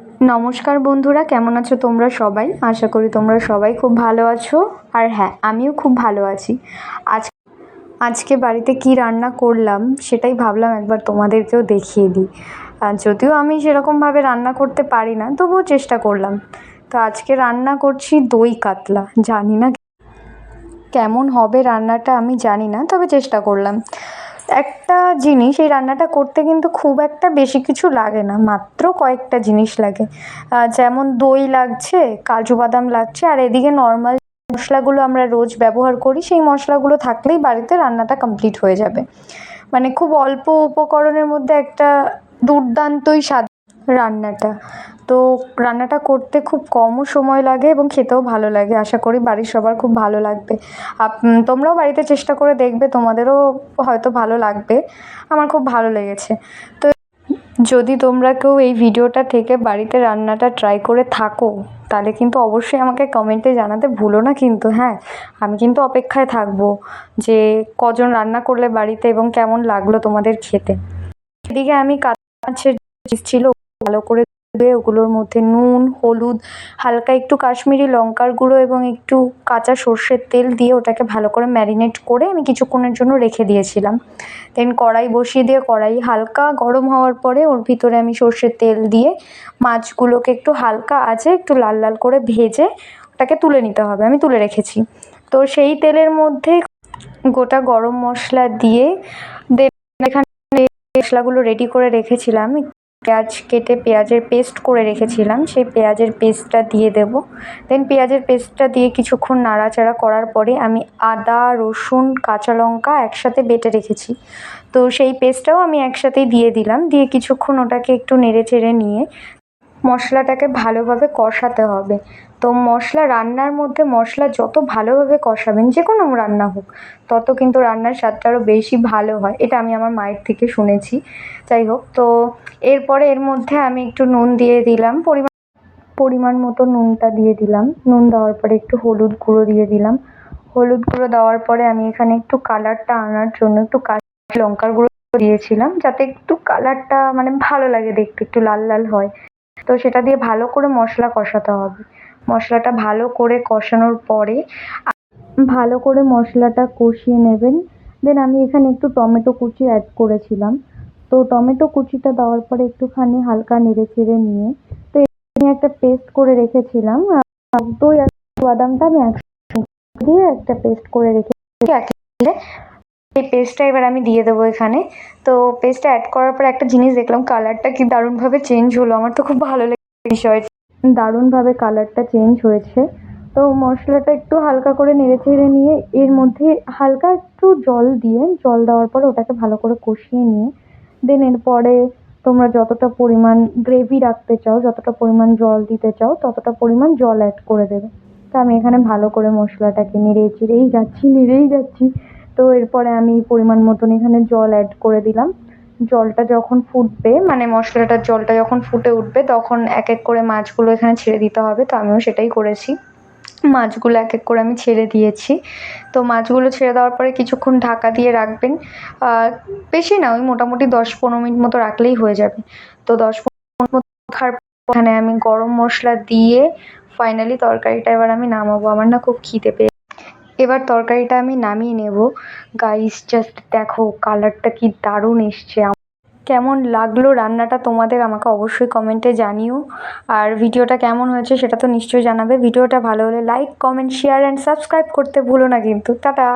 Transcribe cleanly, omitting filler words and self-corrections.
নমস্কার বন্ধুরা, কেমন আছো তোমরা সবাই? আশা করি তোমরা সবাই খুব ভালো আছো। আর হ্যাঁ, আমিও খুব ভালো আছি। আজ আজকে বাড়িতে কি রান্না করলাম সেটাই ভাবলাম একবার তোমাদেরকেও দেখিয়ে দিই। যদিও আমি সেরকমভাবে রান্না করতে পারি না, তবুও চেষ্টা করলাম। তো আজকে রান্না করছি দই কাতলা। জানি না কেমন হবে রান্নাটা, আমি জানি না, তবে চেষ্টা করলাম। একটা জিনিস, এই রান্নাটা করতে কিন্তু খুব একটা বেশি কিছু লাগে না, মাত্র কয়েকটা জিনিস লাগে। যেমন দই লাগছে, কাজু বাদাম লাগছে, আর এদিকে নর্মাল মশলাগুলো আমরা রোজ ব্যবহার করি, সেই মশলাগুলো থাকলেই বাড়িতে রান্নাটা কমপ্লিট হয়ে যাবে। মানে খুব অল্প উপকরণের মধ্যে একটা দুর্দান্তই স্বাদ রান্নাটা। তো রান্নাটা করতে খুব কমও সময় লাগে এবং খেতেও ভালো লাগে। আশা করি বাড়ির সবার খুব ভালো লাগবে। তোমরাও বাড়িতে চেষ্টা করে দেখবে, তোমাদেরও হয়তো ভালো লাগবে। আমার খুব ভালো লেগেছে। তো যদি তোমরা কেউ এই ভিডিওটা থেকে বাড়িতে রান্নাটা ট্রাই করে থাকো, তাহলে কিন্তু অবশ্যই আমাকে কমেন্টে জানাতে ভুলো না কিন্তু। হ্যাঁ, আমি কিন্তু অপেক্ষায় থাকবো যে কজন রান্না করলে বাড়িতে এবং কেমন লাগলো তোমাদের খেতে। এদিকে আমি কাতলা মাছের ছিল, ভালো করে ধুয়ে ওগুলোর মধ্যে নুন, হলুদ, হালকা একটু কাশ্মীরি লঙ্কার গুঁড়ো এবং একটু কাঁচা সর্ষের তেল দিয়ে ওটাকে ভালো করে ম্যারিনেট করে আমি কিছুক্ষণের জন্য রেখে দিয়েছিলাম। দেন কড়াই বসিয়ে দিয়ে কড়াই হালকা গরম হওয়ার পরে ওর ভিতরে আমি সর্ষের তেল দিয়ে মাছগুলোকে একটু হালকা আঁচে একটু লাল লাল করে ভেজে ওটাকে তুলে নিতে হবে। আমি তুলে রেখেছি। তো সেই তেলের মধ্যে গোটা গরম মশলা দিয়ে এখানে মশলাগুলো রেডি করে রেখেছিলাম, পেঁয়াজ কেটে পেঁয়াজের পেস্ট করে রেখেছিলাম, সেই পেঁয়াজের পেস্টটা দিয়ে দেব। দেন পেঁয়াজের পেস্টটা দিয়ে কিছুক্ষণ নাড়াচাড়া করার পরে আমি আদা, রসুন, কাঁচা লঙ্কা একসাথে বেটে রেখেছি, তো সেই পেস্টটাও আমি একসাথেই দিয়ে দিলাম। দিয়ে কিছুক্ষণ ওটাকে একটু নেড়ে চেড়ে নিয়ে মশলাটাকে ভালোভাবে কষাতে হবে। তো রান্নার মধ্যে মশলা যত ভালোভাবে কষাবেন, যে কোনো রান্না হোক, তত কিন্তু রান্নার স্বাদটা আরও বেশি ভালো হয়। এটা আমি আমার মায়ের থেকে শুনেছি। যাই হোক, তো এরপরে এর মধ্যে আমি একটু নুন দিয়ে দিলাম, পরিমাণ মতো নুনটা দিয়ে দিলাম। নুন দেওয়ার পরে একটু হলুদ গুঁড়ো দিয়ে দিলাম। হলুদ গুঁড়ো দেওয়ার পরে আমি এখানে একটু কালারটা আনার জন্য একটু কাশ্মীরি লঙ্কার গুঁড়ো দিয়েছিলাম, যাতে একটু কালারটা মানে ভালো লাগে দেখতে, একটু লাল লাল হয়। তো সেটা দিয়ে ভালো করে মশলা কষাতে হবে। মশলাটা ভালো করে কষানোর পরে ভালো করে মশলাটা কষিয়ে নেবেন। দেন আমি এখানে একটু টমেটো কুচি অ্যাড করেছিলাম। তো টমেটো কুচিটা দেওয়ার পরে একটুখানি হালকা নেড়ে চেড়ে নিয়ে, তো আমি একটা পেস্ট করে রেখেছিলাম, দই আর বাদামটা আমি একসাথে দিয়ে একটা পেস্ট করে রেখেছি। এই পেস্টটা এবার আমি দিয়ে দেবো এখানে। তো পেস্টটা অ্যাড করার পর একটা জিনিস দেখলাম, কালারটা কি দারুণভাবে চেঞ্জ হলো। আমার তো খুব ভালো লেগেছে বিষয়টা, দারুণভাবে কালারটা চেঞ্জ হয়েছে। তো মশলাটা একটু হালকা করে নেড়ে চেড়ে নিয়ে এর মধ্যে হালকা একটু জল দেওয়ার পর ওটাকে ভালো করে কষিয়ে নিয়ে দেন এরপরে তোমরা যতটা পরিমাণ গ্রেভি রাখতে চাও, যতটা পরিমাণ জল দিতে চাও, ততটা পরিমাণ জল অ্যাড করে দেবে। তো আমি এখানে ভালো করে মশলাটাকে নেড়েই যাচ্ছি। তো এরপরে আমি পরিমাণ মতন এখানে জল অ্যাড করে দিলাম। জলটা যখন ফুটবে, মানে মশলাটার জলটা যখন ফুটে উঠবে, তখন এক এক করে মাছগুলো এখানে ছেড়ে দিতে হবে। তো আমিও সেটাই করেছি, মাছগুলো এক এক করে আমি ছেড়ে দিয়েছি। তো মাছগুলো ছেড়ে দেওয়ার পরে কিছুক্ষণ ঢাকা দিয়ে রাখবেন। বেশি না, ওই মোটামুটি 10-15 মিনিট মতো রাখলেই হয়ে যাবে। তো 10-15 মিনিট মতো রাখার পর এখানে আমি গরম মশলা দিয়ে ফাইনালি তরকারিটা এবার আমি নামাবো। আমার না খুব খিদে পেয়েছে, এবার তরকারিটা আমি নামিয়ে নেব। গাইস জাস্ট দেখো কালারটা কি দারুণ এসছে। কেমন লাগলো রান্নাটা তোমাদের আমাকে অবশ্যই কমেন্টে জানিও। আর ভিডিওটা কেমন হয়েছে সেটা তো নিশ্চয়ই জানাবে। ভিডিওটা ভালো হলে like, comment, share and subscribe করতে ভুলো না কিন্তু। টাটা।